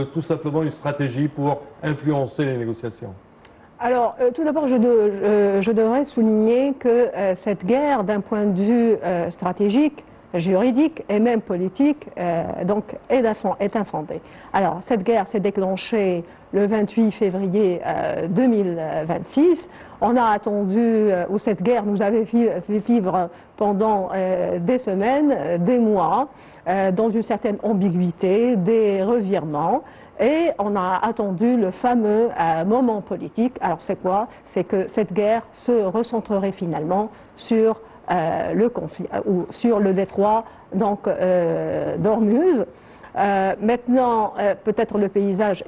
tout simplement une stratégie pour influencer les négociations? Alors, tout d'abord, je devrais souligner que cette guerre, d'un point de vue stratégique, juridique et même politique, donc est infondée. Alors, cette guerre s'est déclenchée le 28 février 2026. On a attendu, ou cette guerre nous avait fait vivre pendant des semaines, des mois, dans une certaine ambiguïté, des revirements. Et on a attendu le fameux moment politique. Alors c'est quoi? C'est que cette guerre se recentrerait finalement sur le conflit ou sur le détroit d'Ormuz. Maintenant, peut-être le paysage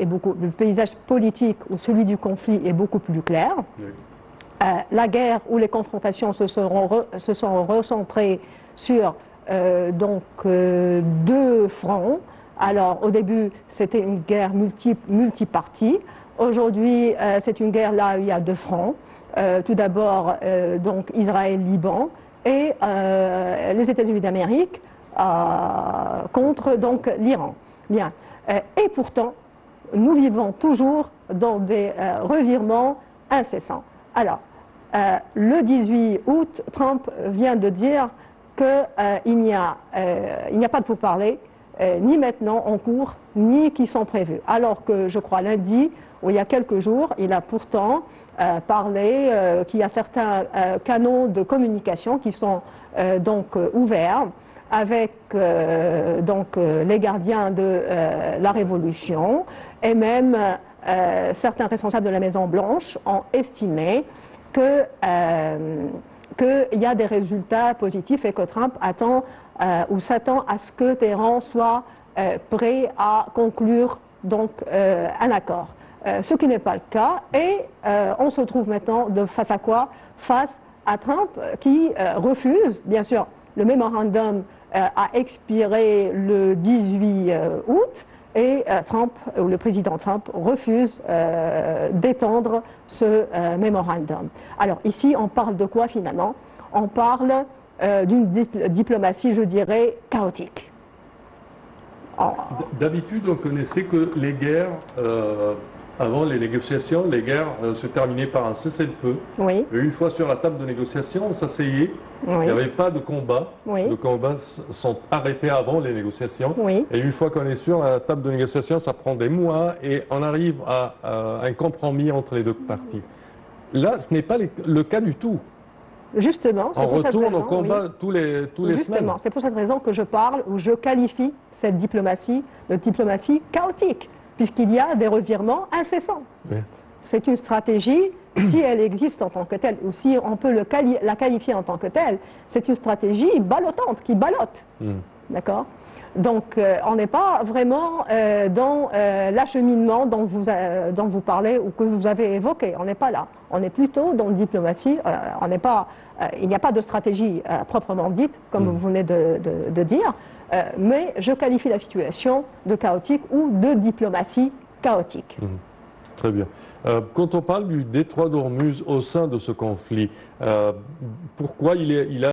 politique ou celui du conflit est beaucoup plus clair. Oui. La guerre ou les confrontations se sont recentrées sur deux fronts. Alors, au début, c'était une guerre multipartie. Aujourd'hui, c'est une guerre là où il y a deux fronts. Tout d'abord, donc Israël-Liban et les États-Unis d'Amérique contre donc l'Iran. Bien. Et pourtant, nous vivons toujours dans des revirements incessants. Alors, le 18 août, Trump vient de dire qu'il n'y a pas de pourparlers. Ni maintenant en cours, ni qui sont prévus. Alors que, je crois, lundi, ou il y a quelques jours, il a pourtant parlé qu'il y a certains canaux de communication qui sont ouverts avec les gardiens de la Révolution, et même certains responsables de la Maison-Blanche ont estimé qu'il y a des résultats positifs et que Trump attend ou s'attend à ce que Téhéran soit prêt à conclure un accord. Ce qui n'est pas le cas, et on se trouve maintenant face à quoi? Face à Trump qui refuse, bien sûr, le mémorandum a expiré le 18 août, et le président Trump refuse d'étendre ce mémorandum. Alors ici, on parle de quoi finalement? On parle d'une diplomatie, je dirais, chaotique. D'habitude, on connaissait que les guerres, avant les négociations, les guerres se terminaient par un cessez-le-feu. Oui. Et une fois sur la table de négociation, on s'asseyait. Oui. Il n'y avait pas de combat. Oui. Les combats sont arrêtés avant les négociations. Oui. Et une fois qu'on est sur la table de négociation, ça prend des mois et on arrive à un compromis entre les deux parties. Là, ce n'est pas le cas du tout. Justement, c'est pour cette raison. On retourne au combat tous les semaines. Justement, c'est pour cette raison que je parle, ou je qualifie cette diplomatie de diplomatie chaotique, puisqu'il y a des revirements incessants. Oui. C'est une stratégie, si elle existe en tant que telle, ou si on peut la qualifier en tant que telle, c'est une stratégie ballottante, qui ballotte. D'accord? Donc, on n'est pas vraiment dans l'acheminement dont vous parlez ou que vous avez évoqué. On n'est pas là. On est plutôt dans une diplomatie. Il n'y a pas de stratégie proprement dite, comme vous venez de dire, mais je qualifie la situation de chaotique ou de diplomatie chaotique. Très bien. Quand on parle du détroit d'Ormuz au sein de ce conflit, pourquoi il a